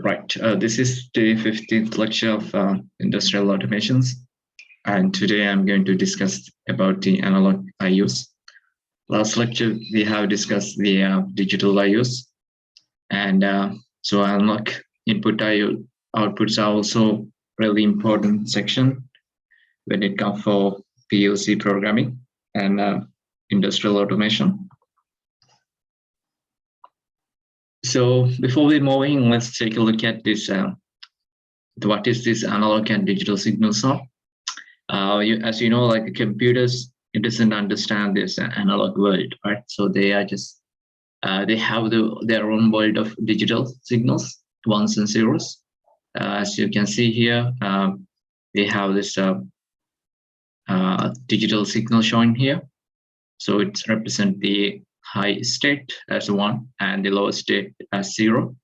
Right. This is the 15th lecture of industrial automations, and today I'm going to discuss about the analog IOs. Last lecture we have discussed the digital IOs, and so analog input IO outputs are also really important section when it comes for PLC programming and industrial automation. So before we move in, let's take a look at this. What is this analog and digital signals are? As you know, like the computers, it doesn't understand this analog world, right? So they are just they have their own world of digital signals, ones and zeros. As you can see here, they have this digital signal shown here. So it represents the high state as 1 and the lower state as 0.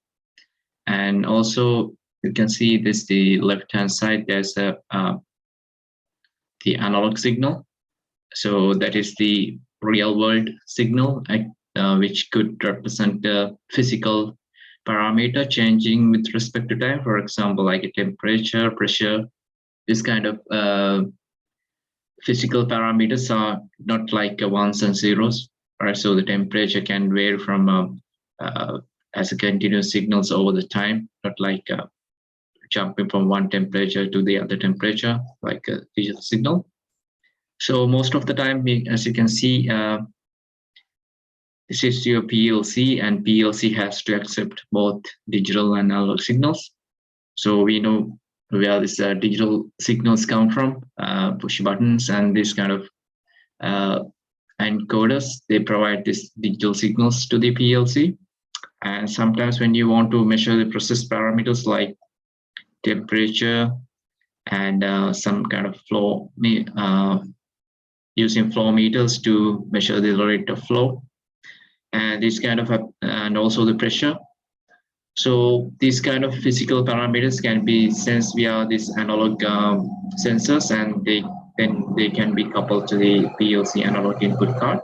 And also you can see this, the left-hand side, there's the analog signal. So that is the real world signal, which could represent the physical parameter changing with respect to time. For example, like a temperature, pressure, this kind of physical parameters are not like ones and zeros, right? So the temperature can vary from as a continuous signals over the time, not like jumping from one temperature to the other temperature, like a digital signal. So most of the time, as you can see, this is your PLC, and PLC has to accept both digital and analog signals. So we know where these digital signals come from, push buttons and this kind of encoders. They provide these digital signals to the PLC. And sometimes when you want to measure the process parameters like temperature and some kind of flow, using flow meters to measure the rate of flow, and this kind of and also the pressure. So these kind of physical parameters can be sensed via these analog sensors, and then they can be coupled to the PLC analog input card.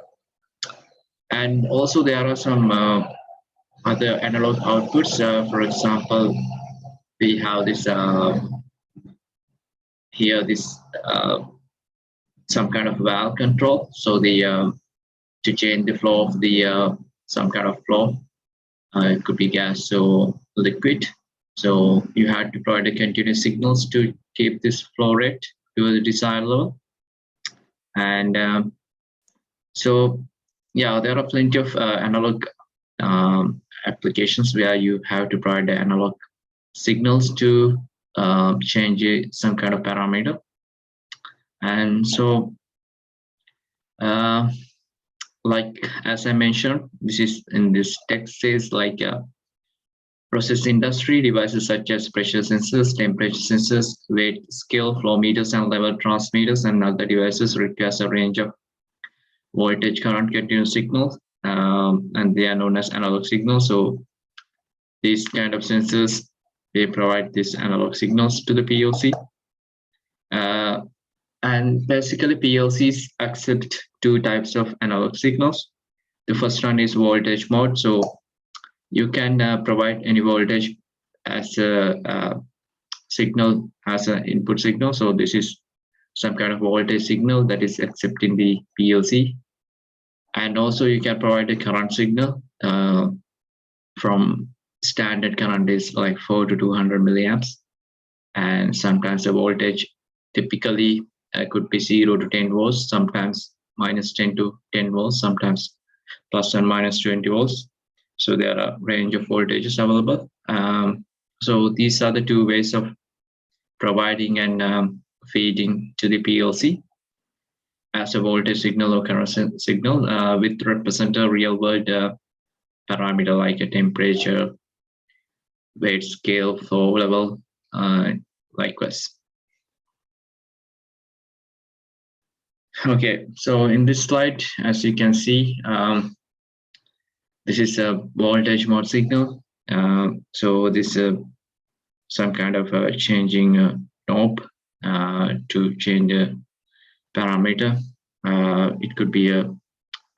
And also there are some other analog outputs. For example, we have this here, this some kind of valve control. So the to change the flow of the some kind of flow. It could be gas or liquid. So you had to provide a continuous signals to keep this flow rate to the desired level. And so, yeah, there are plenty of analog applications where you have to provide the analog signals to change some kind of parameter. And so, like as I mentioned, this is in this text says like process industry devices such as pressure sensors, temperature sensors, weight scale, flow meters, and level transmitters, and other devices requires a range of voltage, current, continuous signals, and they are known as analog signals. So these kind of sensors, they provide these analog signals to the PLC. And basically PLCs accept two types of analog signals. The first one is voltage mode. So you can provide any voltage as a signal, as an input signal. So this is some kind of voltage signal that is accepting the PLC. And also you can provide a current signal from standard current is like 4 to 200 milliamps. And sometimes the voltage typically could be 0 to 10 volts, sometimes minus 10 to 10 volts, sometimes plus and minus 20 volts. So there are a range of voltages available. So these are the two ways of providing and feeding to the PLC as a voltage signal or current signal with represent a real world parameter like a temperature, weight scale, flow level, likewise. Okay, so in this slide, as you can see, this is a voltage mode signal. So this is some kind of changing knob to change the parameter. It could be a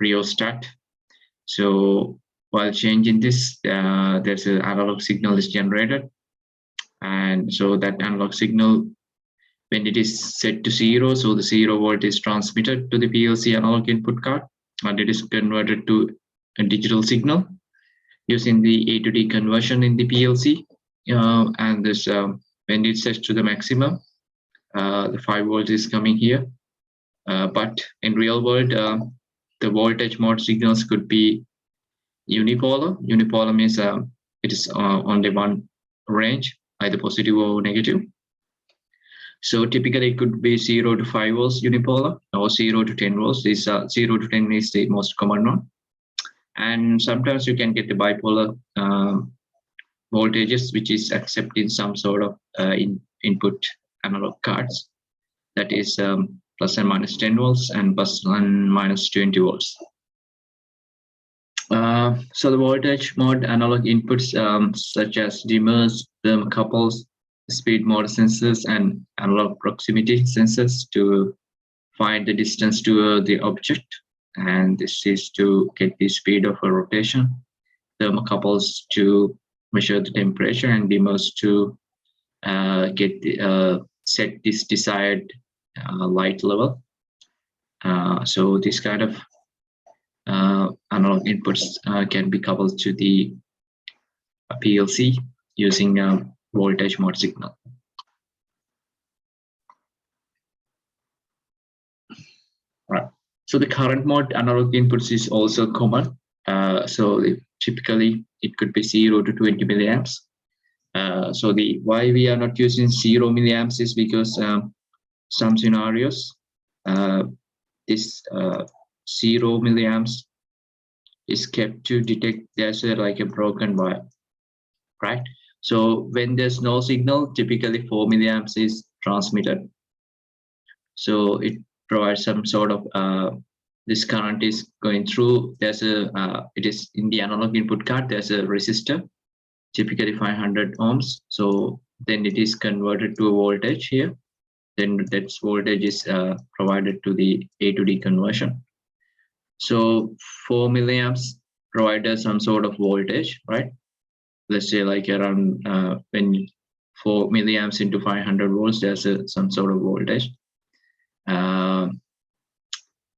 rheostat. So while changing this, there's an analog signal is generated. And so that analog signal, when it is set to 0, so the 0 volt is transmitted to the PLC analog input card, and it is converted to a digital signal using the A to D conversion in the PLC. And this when it's set to the maximum, the 5 volts is coming here. But in real world, the voltage mode signals could be unipolar. Unipolar means it is only one range, either positive or negative. So typically it could be 0 to 5 volts unipolar or 0 to 10 volts. This 0 to 10 is the most common one. And sometimes you can get the bipolar voltages, which is accepting some sort of input analog cards. That is plus and minus 10 volts and plus and minus 20 volts. So the voltage mode analog inputs such as dimmers, thermocouples, speed mode sensors, and analog proximity sensors to find the distance to the object. And this is to get the speed of a rotation. Thermocouples to measure the temperature, and dimmers to get the set this desired light level. So this kind of analog inputs can be coupled to the PLC using a voltage mode signal. Right. So the current mode analog inputs is also common. So typically it could be 0 to 20 milliamps. So the why we are not using 0 milliamps is because some scenarios this 0 milliamps is kept to detect there's like a broken wire, right? So when there's no signal, typically 4 milliamps is transmitted. So it provides some sort of this current is going through. There's a it is in the analog input card. There's a resistor, typically 500 ohms. So then it is converted to a voltage here. Then that voltage is provided to the A to D conversion. So 4 milliamps provided some sort of voltage, right? Let's say like around when 4 milliamps into 500 volts, there's some sort of voltage.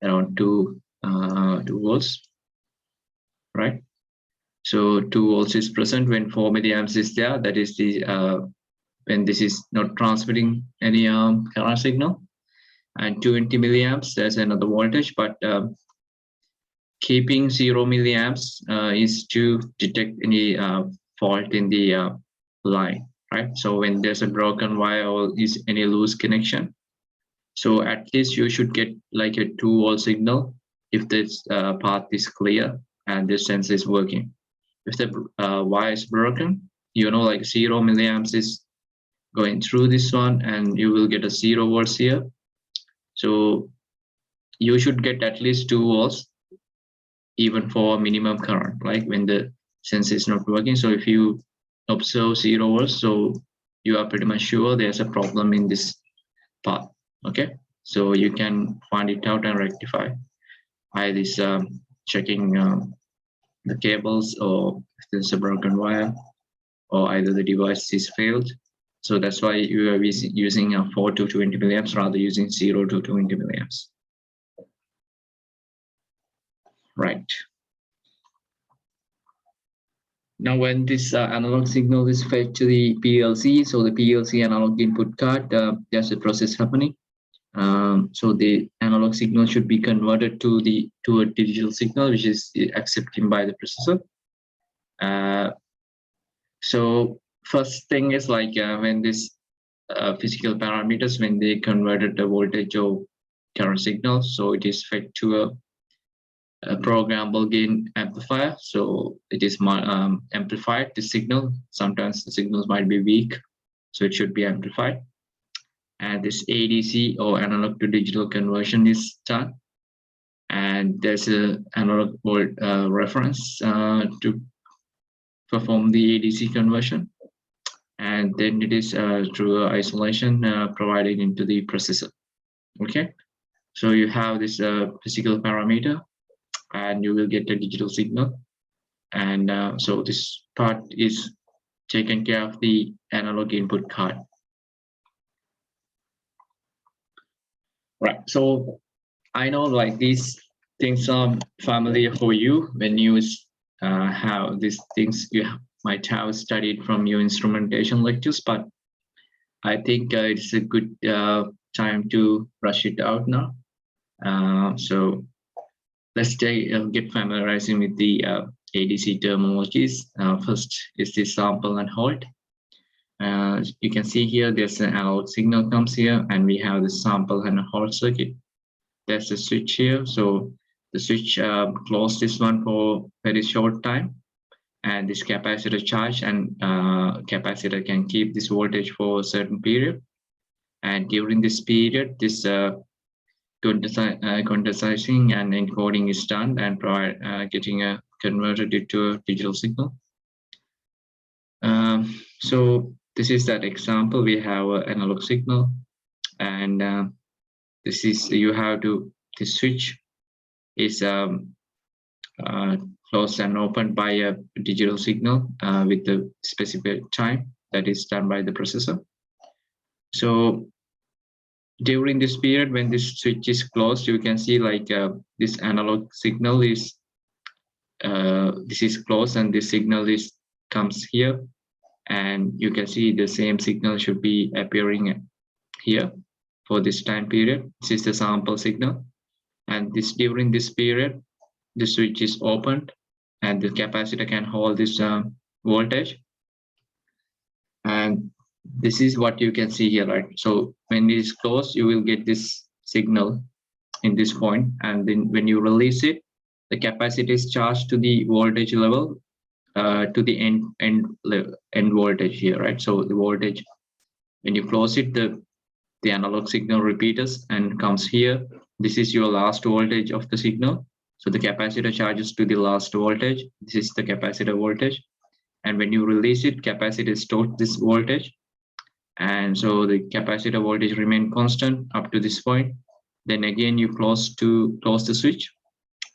Around 2 volts, right? So 2 volts is present when 4 milliamps is there. That is the when this is not transmitting any current signal. And 20 milliamps, there's another voltage, but keeping 0 milliamps is to detect any fault in the line, right? So when there's a broken wire or is any loose connection, so at least you should get like a 2 volt signal if this path is clear and this sensor is working. If the wire is broken, you know, like 0 milliamps is going through this one and you will get a 0 volts here. So you should get at least 2 volts even for minimum current, like when the sensor is not working. So if you observe 0 volts, so you are pretty much sure there's a problem in this path. Okay, so you can find it out and rectify by this checking the cables, or if there's a broken wire, or either the device is failed. So that's why you are using 4 to 20 milliamps rather using 0 to 20 milliamps. Right. Now, when this analog signal is fed to the PLC, so the PLC analog input card, there's a process happening. So the analog signal should be converted to a digital signal, which is accepted by the processor. So first thing is like when this physical parameters, when they converted the voltage or current signal, so it is fed to a programmable gain amplifier. So it is amplified, the signal. Sometimes the signals might be weak, so it should be amplified. And this ADC or analog to digital conversion is done. And there's an analog volt reference to perform the ADC conversion. And then it is through isolation provided into the processor. Okay, so you have this physical parameter and you will get a digital signal. And so this part is taken care of the analog input card. Right, so I know like these things are familiar for you when you have these things you might have studied from your instrumentation lectures, but I think it's a good time to brush it out now. So let's get familiarizing with the ADC terminologies. First is the sample and hold. You can see here there's an analog signal comes here, and we have the sample and hold circuit. There's a switch here, so the switch closed this one for very short time, and this capacitor charge, and capacitor can keep this voltage for a certain period, and during this period this quantizing and encoding is done and getting converted into a digital signal. So this is that example. We have an analog signal, and this is you have to the switch is closed and opened by a digital signal with the specific time that is done by the processor. So during this period when this switch is closed, you can see like this analog signal is this is closed, and this signal is comes here, and you can see the same signal should be appearing here for this time period. This is the sample signal, and this during this period the switch is opened and the capacitor can hold this voltage, and this is what you can see here, right? So when it is closed, you will get this signal in this point, and then when you release it, the capacitor is charged to the voltage level to the end voltage here, right? So the voltage, when you close it, the analog signal repeats and comes here. This is your last voltage of the signal. So the capacitor charges to the last voltage. This is the capacitor voltage. And when you release it, capacitor stores this voltage. And so the capacitor voltage remain constant up to this point. Then again, you close the switch.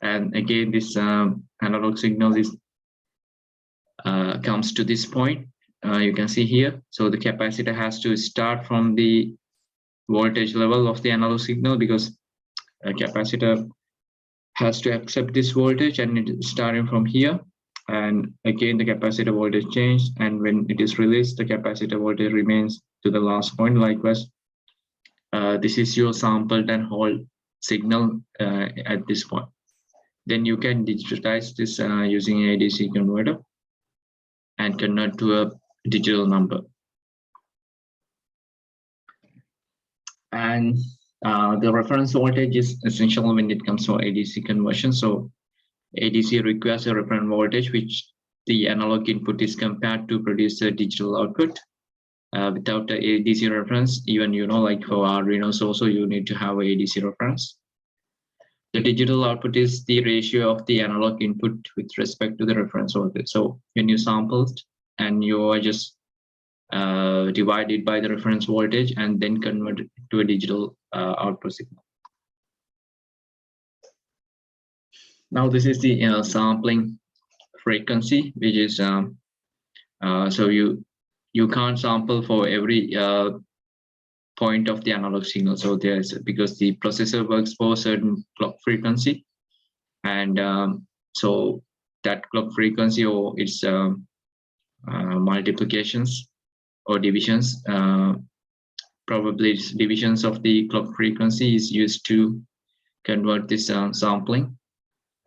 And again, this analog signal is comes to this point. You can see here. So the capacitor has to start from the voltage level of the analog signal, because a capacitor has to accept this voltage, and it is starting from here. And again, the capacitor voltage changed, and when it is released, the capacitor voltage remains to the last point. Likewise, this is your sampled and hold signal at this point. Then you can digitize this using ADC converter and convert to a digital number. And the reference voltage is essential when it comes to ADC conversion. So ADC requires a reference voltage which the analog input is compared to produce a digital output. Without the ADC reference, even like for Arduinos also, you need to have a ADC reference. The digital output is the ratio of the analog input with respect to the reference voltage. So when you sampled and you are just divided by the reference voltage and then convert it to a digital output signal. Now this is the sampling frequency, which is so you can't sample for every point of the analog signal. So there's, because the processor works for a certain clock frequency, and so that clock frequency or its multiplications or divisions, probably it's divisions of the clock frequency is used to convert this sampling.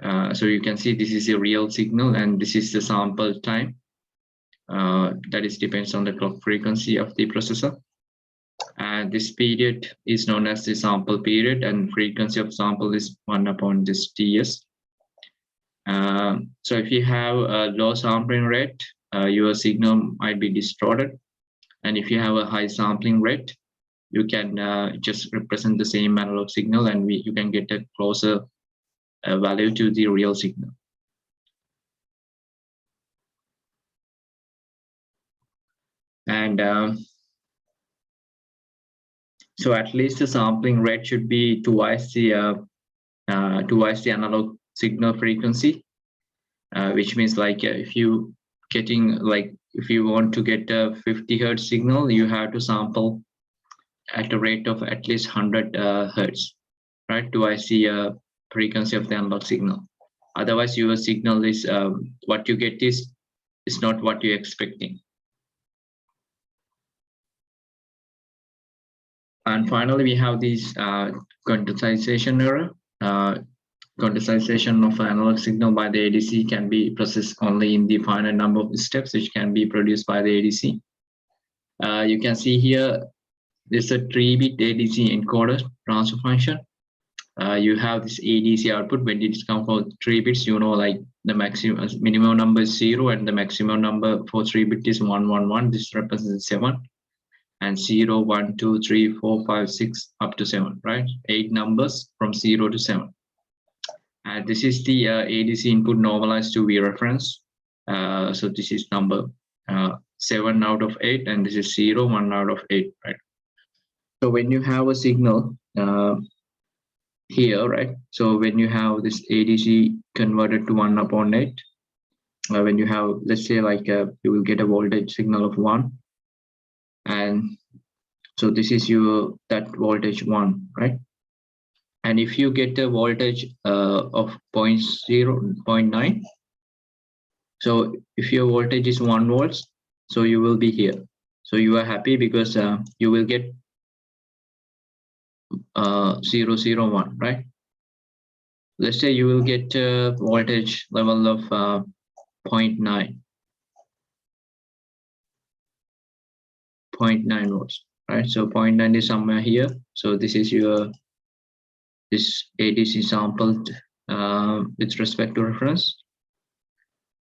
So you can see this is a real signal, and this is the sample time. That is depends on the clock frequency of the processor. And this period is known as the sample period, and frequency of sample is 1 upon this TS. So if you have a low sampling rate, your signal might be distorted. And if you have a high sampling rate, you can just represent the same analog signal, and you can get a closer value to the real signal. And so at least the sampling rate should be twice the analog signal frequency, which means like if you getting like if you want to get a 50 hertz signal, you have to sample at a rate of at least 100 hertz, right? To I see a frequency of the analog signal. Otherwise, your signal is what you get is not what you're expecting. And finally, we have this quantization error. Quantization of analog signal by the ADC can be processed only in the finite number of steps which can be produced by the ADC. You can see here, there's a 3-bit ADC encoder transfer function. You have this ADC output. When it comes for 3 bits, you know, like the maximum minimum number is 0 and the maximum number for 3 bit is 111. This represents 7. And 0, 1, 2, 3, 4, 5, 6 up to 7, right? 8 numbers from 0 to 7. And this is the ADC input normalized to V reference. So this is number 7 out of 8, and this is 0, 1 out of 8, right? So when you have a signal here, right? So when you have this ADC converted to 1 upon 8, when you have, let's say, like you will get a voltage signal of 1, and so this is your that voltage 1, right? And if you get a voltage of 0.9, so if your voltage is 1 volts, so you will be here. So you are happy because you will get 001, right? Let's say you will get a voltage level of 0.9 volts, right? So 0.9 is somewhere here. So this is your this ADC sampled with respect to reference.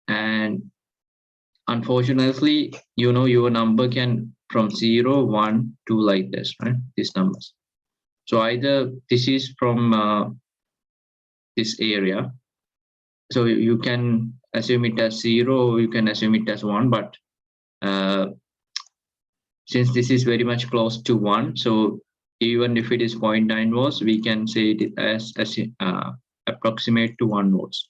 And unfortunately, you know, your number can from 0, 1 to like this, right? These numbers. So either this is from this area, so you can assume it as 0, or you can assume it as 1, but since this is very much close to 1, so even if it is 0.9 volts, we can say it as approximate to 1 volts.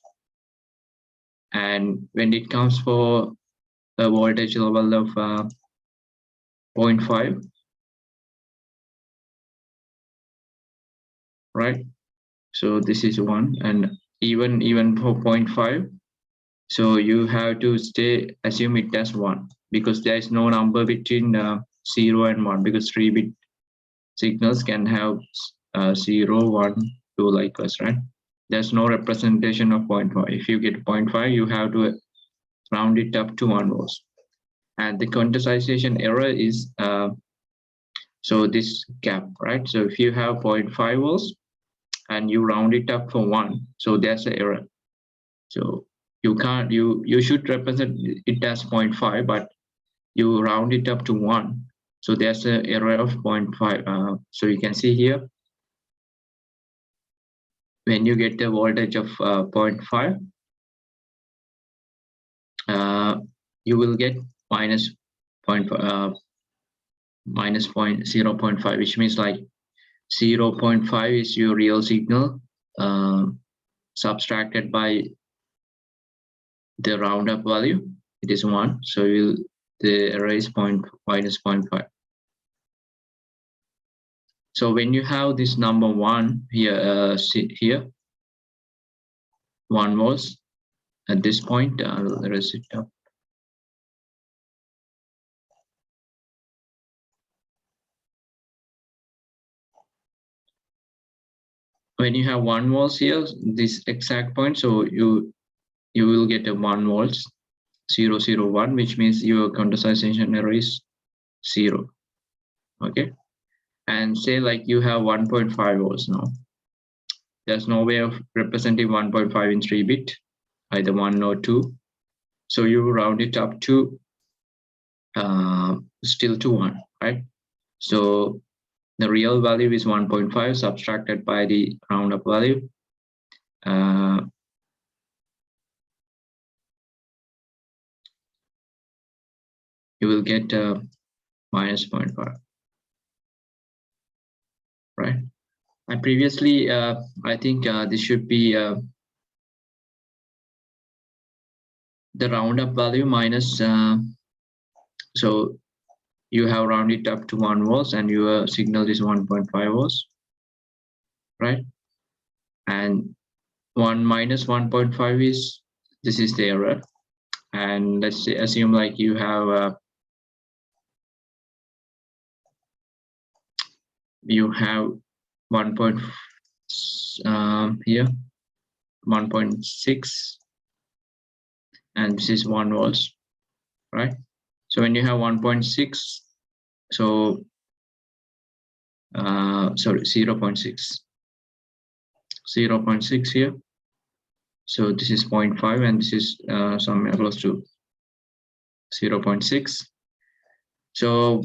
And when it comes for a voltage level of 0.5, right? So this is 1, and even for 0.5, so you have to assume it as 1, because there is no number between 0 and 1, because 3-bit signals can have 0, 1, 2 like us, right? There's no representation of 0.5. If you get 0.5, you have to round it up to 1 volts. And the quantization error is so this gap, right? So if you have 0.5 volts and you round it up for 1, so there's an error. So you can't, you should represent it as 0.5, but you round it up to 1. So there's an error of 0.5. So you can see here, when you get a voltage of 0.5, you will get minus 0.5, which means like 0.5 is your real signal subtracted by the roundup value. It is 1, so the error is minus 0.5. So when you have this number 1 here, here 1 volts at this point, I'll erase it up. When you have 1 volts here, this exact point, so you will get a 1 volts 001, which means your quantization error is 0. Okay, and say like you have 1.5 volts now. There's no way of representing 1.5 in 3-bit, either 1 or 2. So you round it up to still to 1, right? So the real value is 1.5 subtracted by the roundup value. You will get minus 0.5, right? And previously, I think this should be the roundup value minus So you have rounded up to 1 volts and your signal is 1.5 volts, right? And 1 minus 1.5 is, this is the error. And let's say, assume like you have you have 1 point here 1.6 and this is 1 volts, right? So when you have 1.6, so sorry, 0.6 here. So this is 0.5 and this is somewhere close to 0.6. So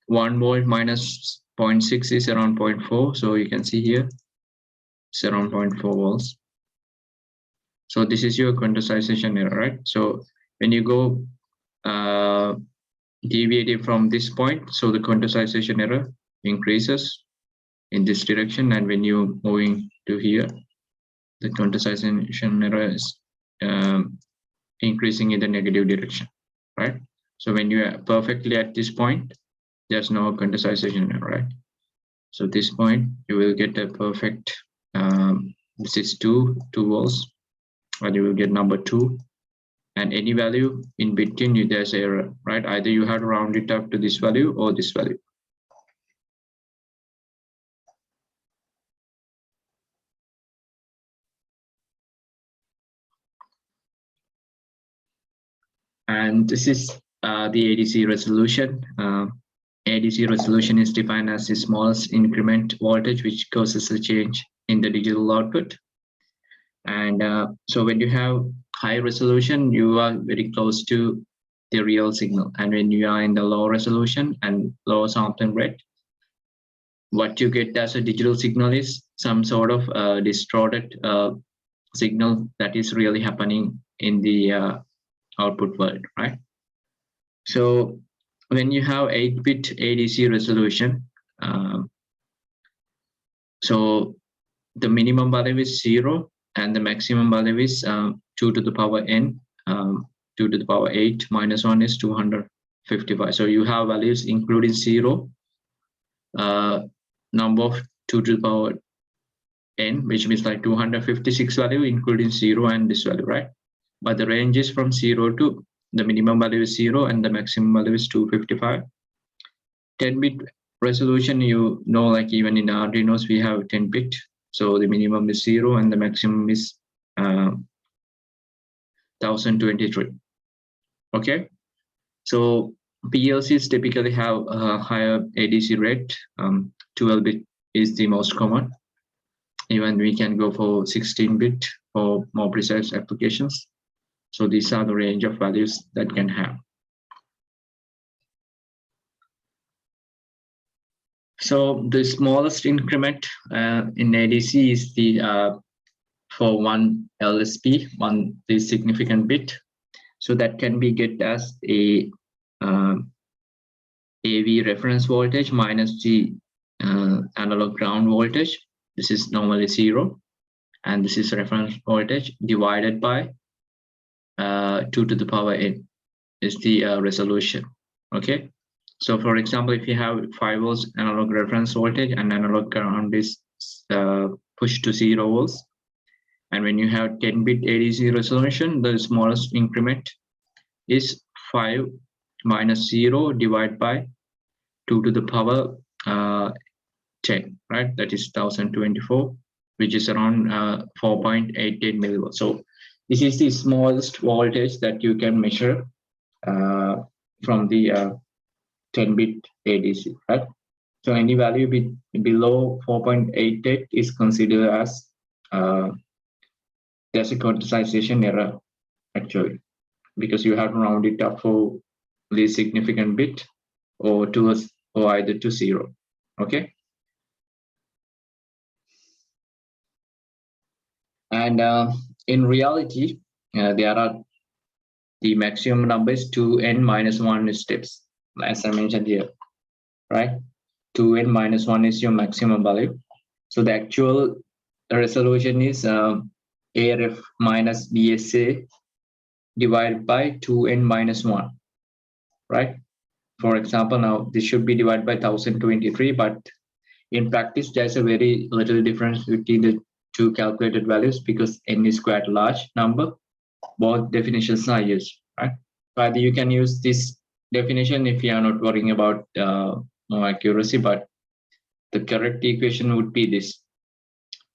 1 volt minus 0.6 is around 0.4. So you can see here it's around 0.4 volts. So this is your quantization error, right? So when you go deviating from this point, so the quantization error increases in this direction, and when you're moving to here, the quantization error is increasing in the negative direction, right? So when you are perfectly at this point, there's no quantization error, right? So this point you will get a perfect this is 2 volts, and you will get number 2, and any value in between you, there's error, right? Either you have to round it up to this value or this value. And this is the ADC resolution. ADC resolution is defined as the smallest increment voltage which causes a change in the digital output. And so when you have high resolution, you are very close to the real signal. And when you are in the low resolution and low sampling rate, what you get as a digital signal is some sort of distorted signal that is really happening in the output world, right? So when you have 8-bit ADC resolution, so the minimum value is 0 and the maximum value is 2 to the power n. 2 to the power 8 minus 1 is 255. So you have values including 0, number of 2 to the power n, which means like 256 value including 0 and this value, right? But the range is from 0 to, the minimum value is 0 and the maximum value is 255. 10-bit resolution, you know, like even in Arduinos we have 10-bit, so the minimum is 0 and the maximum is 1023. Okay, so PLCs typically have a higher ADC rate. 12-bit is the most common. Even we can go for 16-bit for more precise applications. So these are the range of values that can have. So the smallest increment in ADC is the for one LSB, the significant bit. So that can be get as a AV reference voltage minus the analog ground voltage. This is normally 0, and this is reference voltage divided by 2 to the power n is the resolution. Okay, so for example, if you have 5 volts analog reference voltage and analog ground is pushed to 0 volts, and when you have 10-bit ADC resolution, the smallest increment is 5 minus 0 divided by 2 to the power 10, right? That is 1024, which is around 4.88 millivolts. So this is the smallest voltage that you can measure from the 10-bit ADC, right? So any value below 4.88 is considered as there's a quantization error, actually, because you have to round it up for the significant bit or towards or either to 0. Okay. And in reality, there are the maximum number is 2n minus 1 steps, as I mentioned here, right? 2n minus 1 is your maximum value. So the actual resolution is ARF minus BSA divided by 2n minus 1, right? for example, now this should be divided by 1023, but in practice, there's a very little difference between the two calculated values because n is quite a large number. Both definitions are used, right? But you can use this definition if you are not worrying about no accuracy, but the correct equation would be this: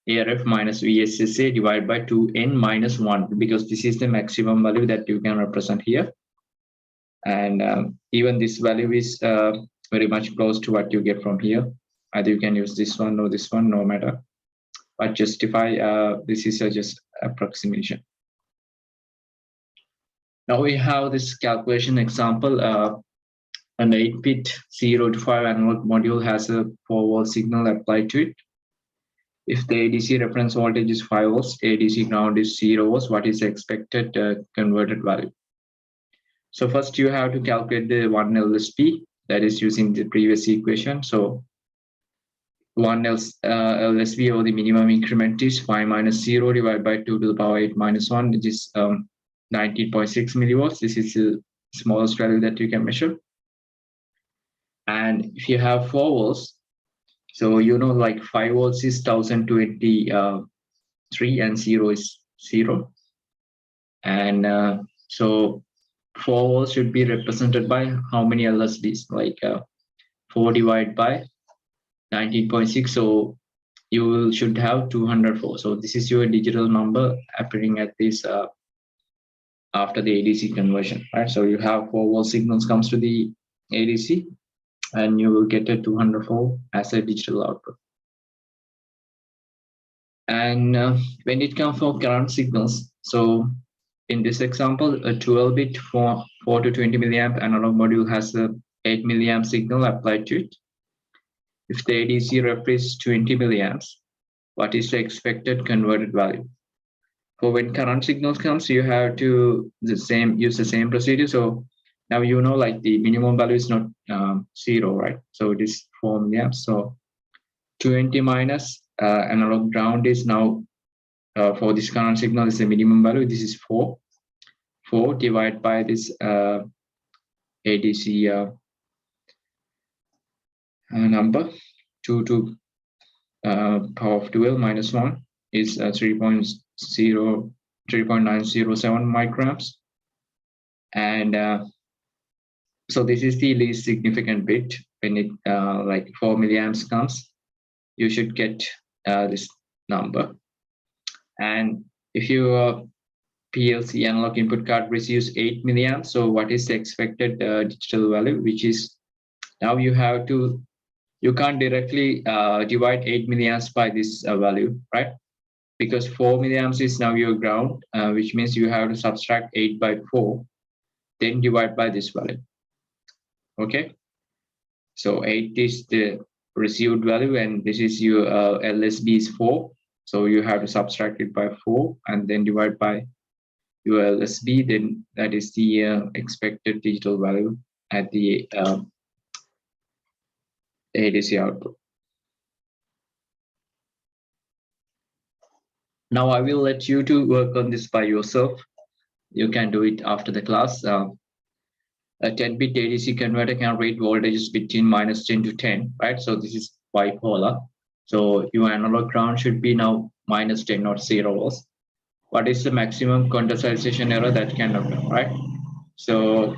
ARF minus VSSA divided by 2n minus 1, because this is the maximum value that you can represent here. And even this value is very much close to what you get from here. Either you can use this one or this one, no matter. But justify, this is just approximation. Now we have this calculation example. An 8-bit 0 to 5 analog module has a 4-volt signal applied to it. If the ADC reference voltage is 5 volts, ADC ground is 0 volts, what is the expected converted value? So first you have to calculate the 1 LSB, that is using the previous equation. So 1 LSB, or the minimum increment, is 5 minus 0 divided by 2 to the power 8 minus 1, which is 19.6 millivolts. This is the smallest value that you can measure. And if you have 4 volts, so you know, like 5 volts is 1023 and 0 is 0. And so 4 volts should be represented by how many LSBs? Like 4 divided by 19.6. So you should have 204. So this is your digital number appearing at this after the ADC conversion, right? So you have 4 volt signals comes to the ADC, and you will get a 204 as a digital output. And when it comes for current signals, so in this example, a 12-bit 4 to 20 milliamp analog module has a 8 milliamp signal applied to it. If the ADC ref is 20 milliamps, what is the expected converted value? For when current signals comes, you have to use the same procedure. So now you know, like the minimum value is not 0, right? So it is 4 milliamps. So 20 minus analog ground is now for this current signal is the minimum value. This is 4. 4 divided by this ADC number, 2 to power of 12 minus 1 is 3.907 micrograms. And so this is the least significant bit. When it like 4 milliamps comes, you should get this number. And if your PLC analog input card receives 8 milliamps, so what is the expected digital value? Which is, now you have to, you can't directly divide 8 milliamps by this value, right? Because 4 milliamps is now your ground, which means you have to subtract 8 by 4, then divide by this value. Okay, so 8 is the received value, and this is your LSB is 4. So you have to subtract it by 4 and then divide by your LSB. Then that is the expected digital value at the ADC output. Now I will let you to work on this by yourself. You can do it after the class. A 10-bit ADC converter can read voltages between minus 10 to 10, right? So this is bipolar. So your analog ground should be now minus 10, not 0 volts. What is the maximum quantization error that can occur, right? So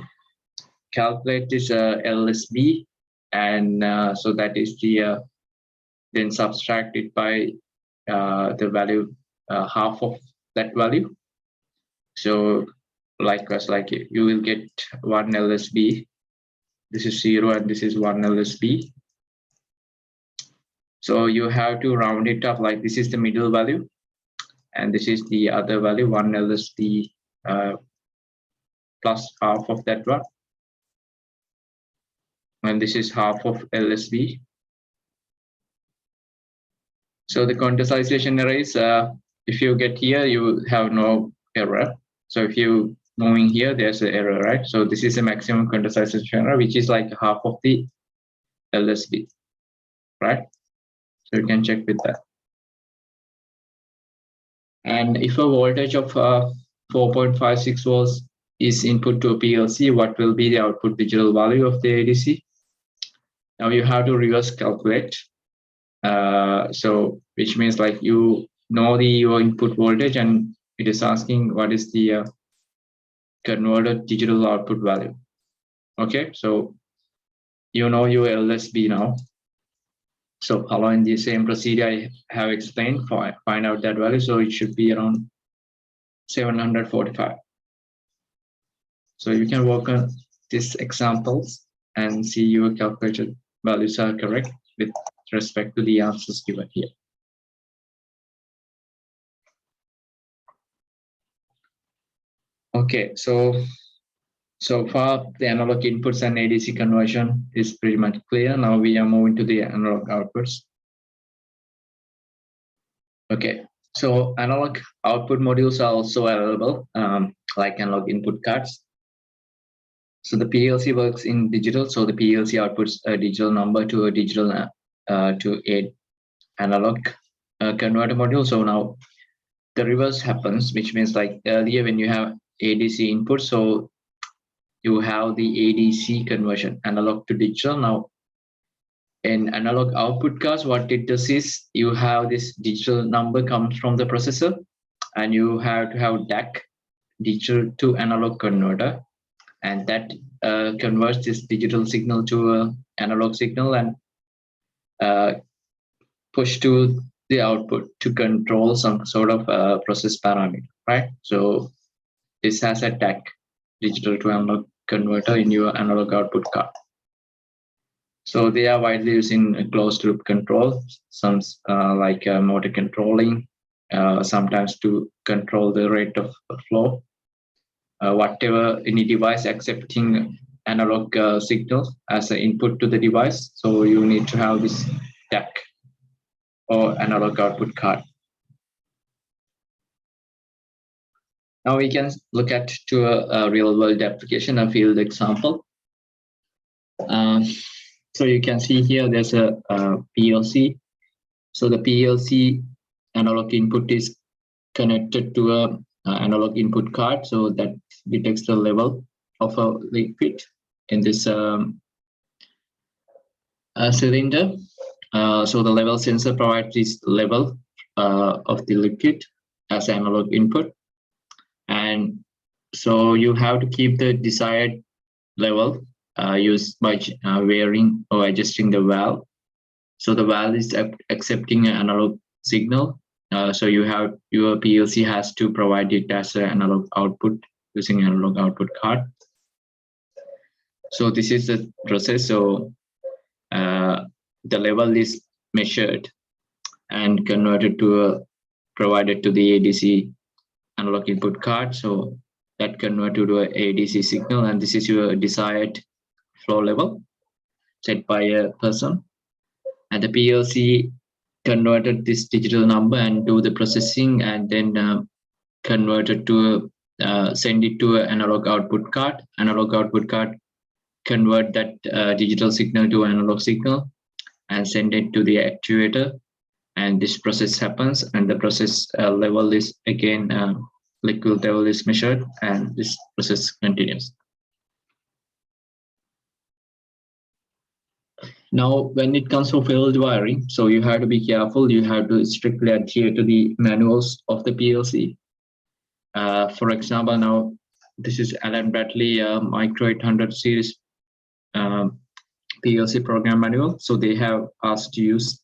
calculate this LSB, and so that is the then subtract it by the value half of that value. So likewise, like you will get 1 LSB. This is 0 and this is 1 LSB. So you have to round it up, like this is the middle value, and this is the other value, 1 LSB plus half of that one. And this is half of LSB. So the quantization error is, if you get here, you have no error. So if you moving here, there's an error, right? So this is a maximum quantization error, which is like half of the LSB, right? So you can check with that. And if a voltage of 4.56 volts is input to a PLC, what will be the output digital value of the ADC? Now you have to reverse calculate. So which means like you know your input voltage and it is asking what is the converted digital output value. Okay, so you know your LSB now. So following the same procedure I have explained, find out that value. So it should be around 745. So you can work on these examples and see your calculated values are correct with respect to the answers given here. Okay, so far the analog inputs and ADC conversion is pretty much clear. Now we are moving to the analog outputs. Okay, so analog output modules are also available, like analog input cards. So the PLC works in digital. So the PLC outputs a digital number to a digital to a analog converter module. So now the reverse happens, which means like earlier when you have ADC input, so you have the ADC conversion, analog to digital. Now in analog output cards, what it does is you have this digital number comes from the processor, and you have to have DAC, digital to analog converter, and that converts this digital signal to an analog signal and push to the output to control some sort of process parameter, right? So this has a DAC, digital to analog converter, in your analog output card. So they are widely used in closed loop control, some like motor controlling, sometimes to control the rate of flow. Whatever any device accepting analog signal as an input to the device, so you need to have this DAC or analog output card. Now we can look at to a real world application, a field example. So you can see here there's a PLC. So the PLC analog input is connected to a analog input card, so that detects the level of a liquid in this cylinder. So the level sensor provides this level of the liquid as analog input, and so you have to keep the desired level used by varying or adjusting the valve. So the valve is accepting an analog signal. So you have your PLC has to provide it as an analog output using analog output card. So this is the process. So the level is measured and converted to provided to the ADC analog input card. So that converted to an ADC signal, and this is your desired flow level set by a person. And the PLC converted this digital number and do the processing, and then convert it to send it to an analog output card. Analog output card convert that digital signal to analog signal and send it to the actuator, and this process happens, and the process level is again liquid level is measured, and this process continues. Now, when it comes to field wiring, so you have to be careful. You have to strictly adhere to the manuals of the PLC. For example, now this is Allen Bradley Micro 800 series PLC program manual. So they have asked to use.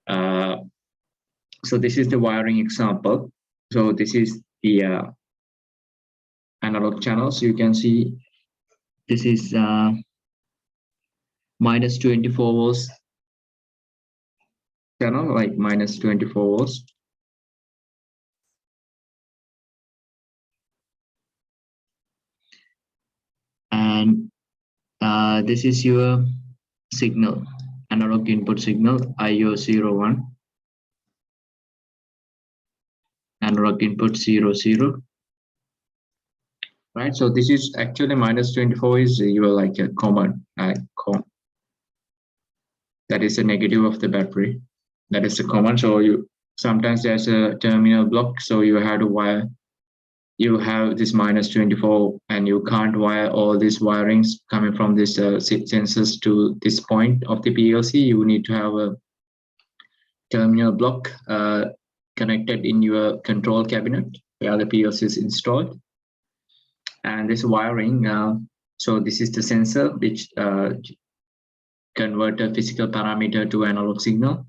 So this is the wiring example. So this is the analog channels. You can see this is minus 24 volts channel, like minus 24 volts. And this is your signal, analog input signal, IO01, analog input 00. Right, so this is actually minus 24 is your like a common that is a negative of the battery. That is the common. So you sometimes there's a terminal block, so you have to wire you have this -24 and you can't wire all these wirings coming from this sensors to this point of the PLC. You need to have a terminal block connected in your control cabinet where the PLC is installed. And this wiring, so this is the sensor which convert a physical parameter to analog signal,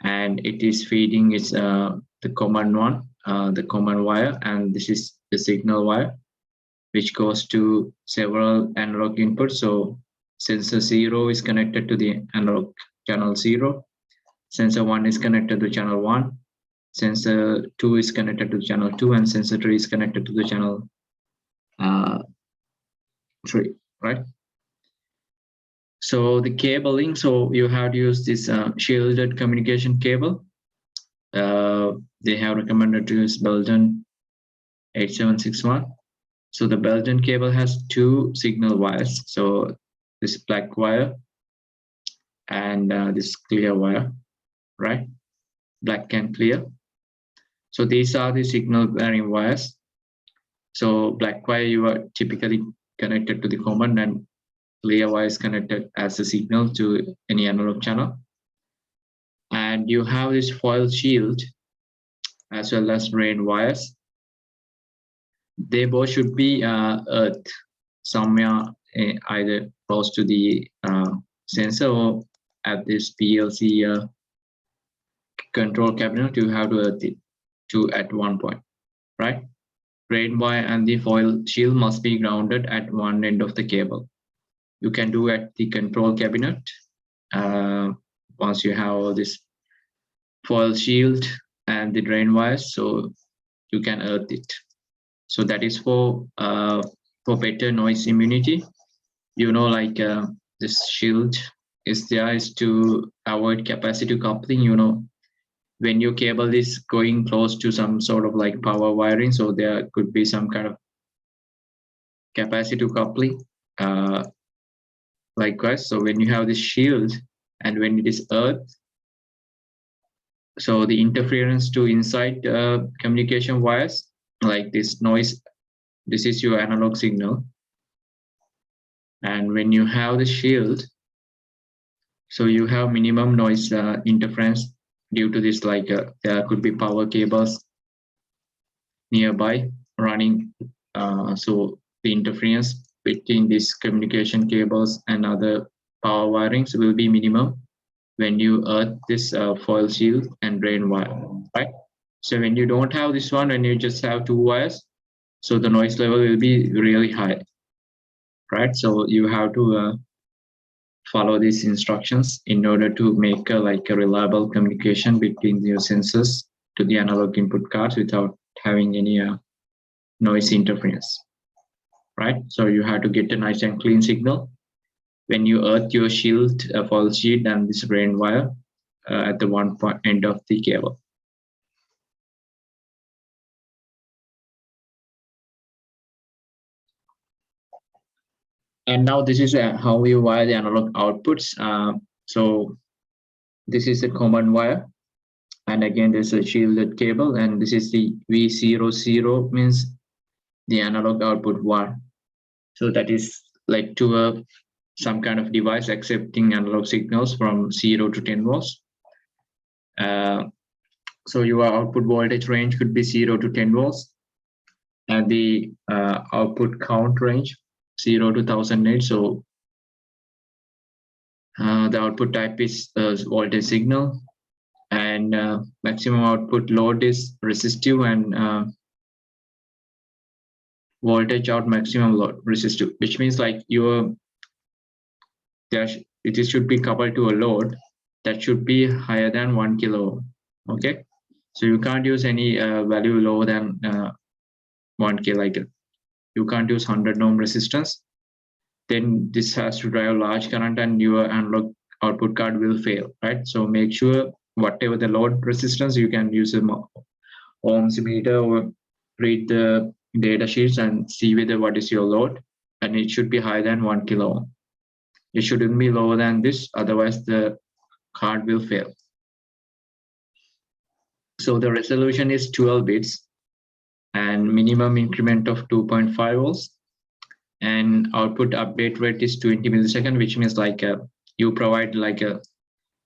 and it is feeding its the common one, the common wire, and this is the signal wire which goes to several analog inputs. So sensor 0 is connected to the analog channel 0, sensor 1 is connected to channel 1, sensor 2 is connected to channel 2, and sensor 3 is connected to the channel 3, right? So the cabling, so you have to use this shielded communication cable. They have recommended to use Belden 8761. So the Belden cable has 2 signal wires. So this black wire and this clear wire, right? Black and clear. So these are the signal bearing wires. So black wire, you are typically connected to the common, and clear wire is connected as a signal to any analog channel. And you have this foil shield as well as drain wires. They both should be earthed somewhere either close to the sensor or at this PLC control cabinet. You have to earth it to at one point, right? Drain wire and the foil shield must be grounded at one end of the cable. You can do at the control cabinet once you have this foil shield and the drain wires, so you can earth it. So that is for better noise immunity. You know, like this shield is there is to avoid capacitive coupling. You know, when your cable is going close to some sort of like power wiring, so there could be some kind of capacitive coupling. Likewise, so when you have this shield and when it is earthed, so the interference to inside communication wires, like this noise, this is your analog signal. And when you have the shield, so you have minimum noise interference due to this, like there could be power cables nearby running. So the interference between these communication cables and other power wirings will be minimum when you earth this foil shield and drain wire, right? So when you don't have this one, when you just have 2 wires, so the noise level will be really high, right? So you have to follow these instructions in order to make a reliable communication between your sensors to the analog input cards without having any noise interference, right? So you have to get a nice and clean signal when you earth your shield, foil shield, and this drain wire at the one point end of the cable. And now this is how we wire the analog outputs. So this is a common wire, and again there's a shielded cable, and this is the V00 means the analog output 1. So that is like to some kind of device accepting analog signals from 0 to 10 volts. So your output voltage range could be 0 to 10 volts, and the output count range 0 to 1008. So the output type is voltage signal, and maximum output load is resistive, and voltage out maximum load resistive, which means like it should be coupled to a load that should be higher than 1 kilo ohm. Okay, so you can't use any value lower than 1 k, like you can't use 100 ohm resistance. Then this has to drive large current and your analog output card will fail, right? So make sure whatever the load resistance, you can use a ohms meter or read the data sheets and see whether what is your load, and it should be higher than 1 kilo ohm. It shouldn't be lower than this, otherwise the card will fail. So the resolution is 12 bits, and minimum increment of 2.5 volts, and output update rate is 20 millisecond, which means like you provide like a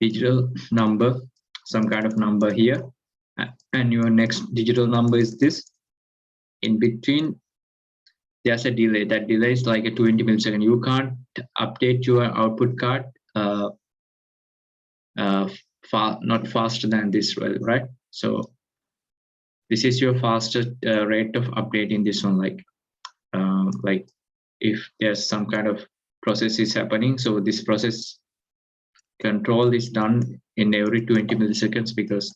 digital number, some kind of number here, and your next digital number is this. In between, there's a delay. That delay is like a 20 millisecond. You can't update your output card not faster than this, right? So this is your fastest rate of updating this one. Like if there's some kind of process is happening, so this process control is done in every 20 milliseconds, because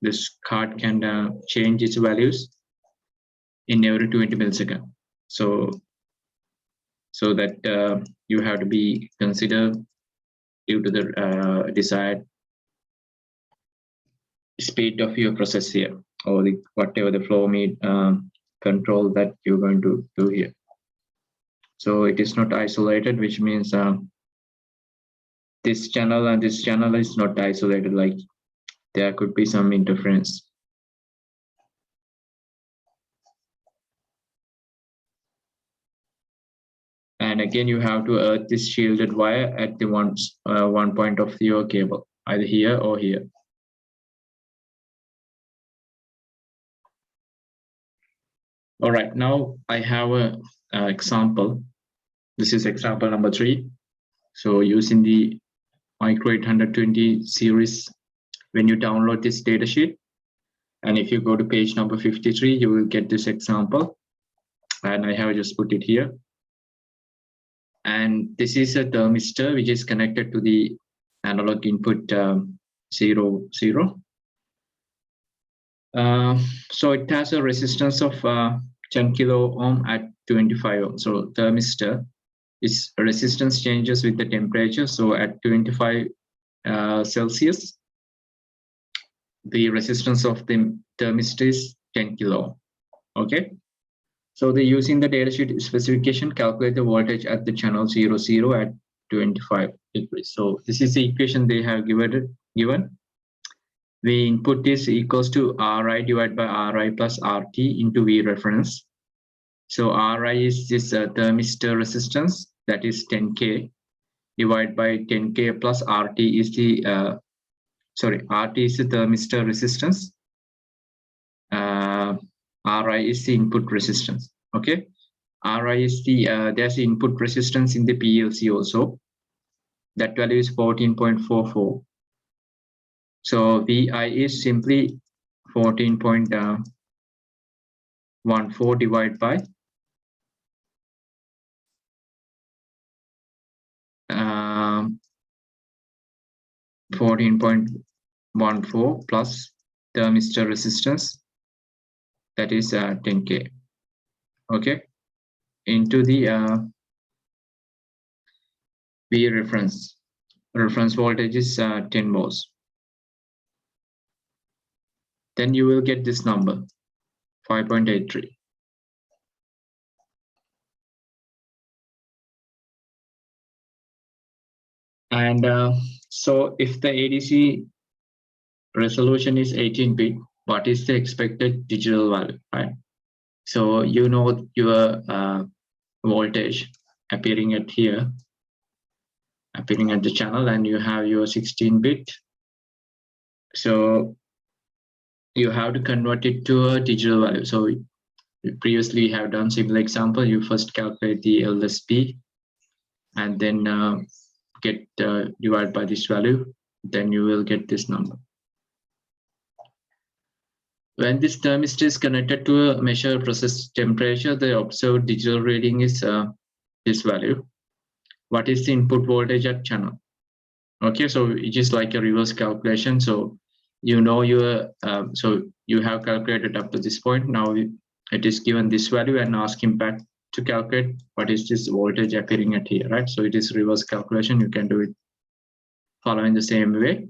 this card can change its values in every 20 milliseconds. So that you have to be considered due to the desired speed of your process here, or whatever the flow mean control that you're going to do here. So it is not isolated, which means this channel and this channel is not isolated, like there could be some interference. And again, you have to earth this shielded wire at the one point of your cable, either here or here. All right, now I have a example. This is example number 3. So using the Micro 820 series, when you download this datasheet, and if you go to page number 53, you will get this example. And I have just put it here. And this is a thermistor which is connected to the analog input 0, 0. So it has a resistance of 10 kilo ohm at 25 ohm. So thermistor, its resistance changes with the temperature. So at 25 Celsius, the resistance of the thermistor is 10 kilo ohm. Okay. So using the datasheet specification, calculate the voltage at the channel 0, 0 at 25 degrees. So this is the equation they have given. The input is equals to Ri divided by Ri plus Rt into V reference. So Ri is this thermistor resistance, that is 10K, divided by 10K plus Rt is the Rt is the thermistor resistance. Ri is the input resistance. Okay, Ri is the there's the input resistance in the PLC also. That value is 14.44. So Vi is simply 14.14 divided by 14.14 plus thermistor resistance, that is 10K. Okay, into the V reference. Reference voltage is 10 volts. Then you will get this number, 5.83. And so if the ADC resolution is 18-bit, what is the expected digital value, right? So you know your voltage appearing at here, appearing at the channel, and you have your 16-bit. So you have to convert it to a digital value. So previously we have done simple example. You first calculate the LSB and then get divided by this value, then you will get this number. When this thermistor is connected to a measure process temperature, the observed digital reading is this value. What is the input voltage at channel? Okay, so it is like a reverse calculation. So you know your so you have calculated up to this point. Now it is given this value and asking back to calculate what is this voltage appearing at here, right? So it is reverse calculation. You can do it following the same way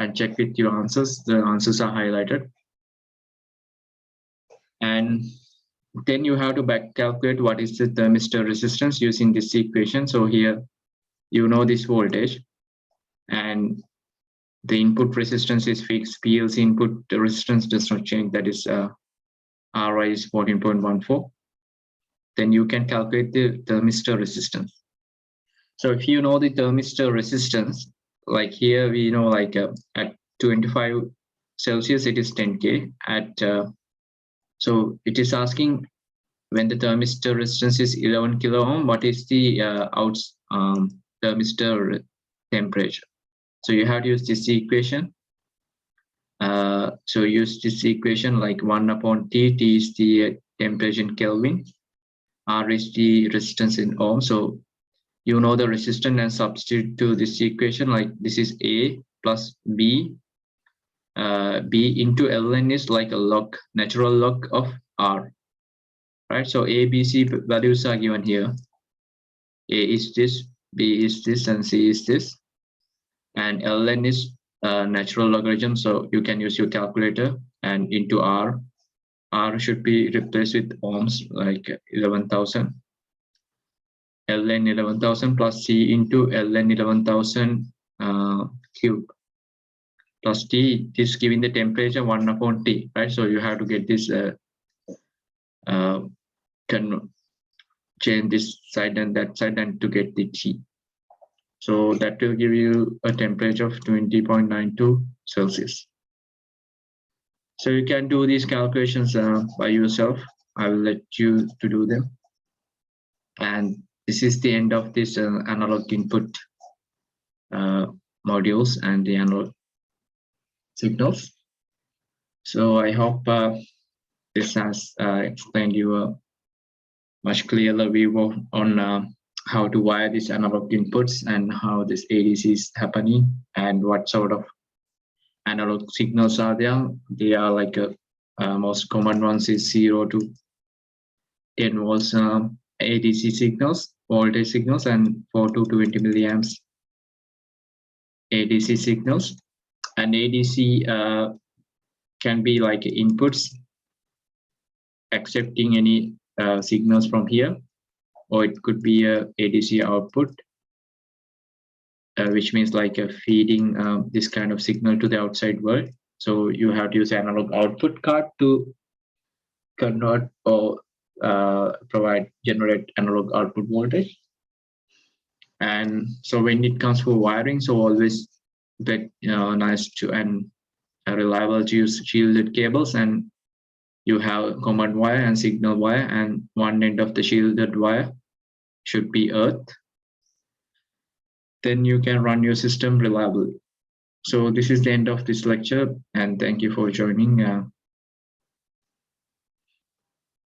and check with your answers. The answers are highlighted. And then you have to back calculate what is the thermistor resistance using this equation. So here you know this voltage and the input resistance is fixed. PLC input resistance does not change, that is Ri is 14.14. Then you can calculate the thermistor resistance. So if you know the thermistor resistance, like here we know like at 25 Celsius it is 10K. At so it is asking when the thermistor resistance is 11 kilo ohm, what is the thermistor temperature? So you have to use this equation. So use this equation like 1 upon T. T is the temperature in Kelvin. R is the resistance in ohm. So you know the resistance and substitute to this equation, like this is A plus B. B into Ln is like a log, natural log of R, right? So A, B, C values are given here. A is this, B is this, and C is this. And Ln is natural logarithm, so you can use your calculator, and into R. R should be replaced with ohms, like 11,000. Ln 11,000 plus C into Ln 11,000 cube plus T is giving the temperature 1 upon T, right? So you have to get this, change this side and that side and to get the T. So that will give you a temperature of 20.92 Celsius. So you can do these calculations by yourself. I will let you to do them. And this is the end of this analog input modules and the analog signals. So I hope this has explained you a much clearer view on how to wire these analog inputs and how this ADC is happening and what sort of analog signals are there. They are like most common ones is 0 to 10 volts ADC signals, voltage signals, and 4 to 20 milliamps ADC signals. And ADC can be like inputs accepting any signals from here, or it could be a ADC output, which means like feeding this kind of signal to the outside world. So you have to use analog output card to convert or generate analog output voltage. And so when it comes for wiring, so always nice to and reliable to use shielded cables, and you have command wire and signal wire, and one end of the shielded wire should be earth. Then you can run your system reliably. So this is the end of this lecture, and thank you for joining.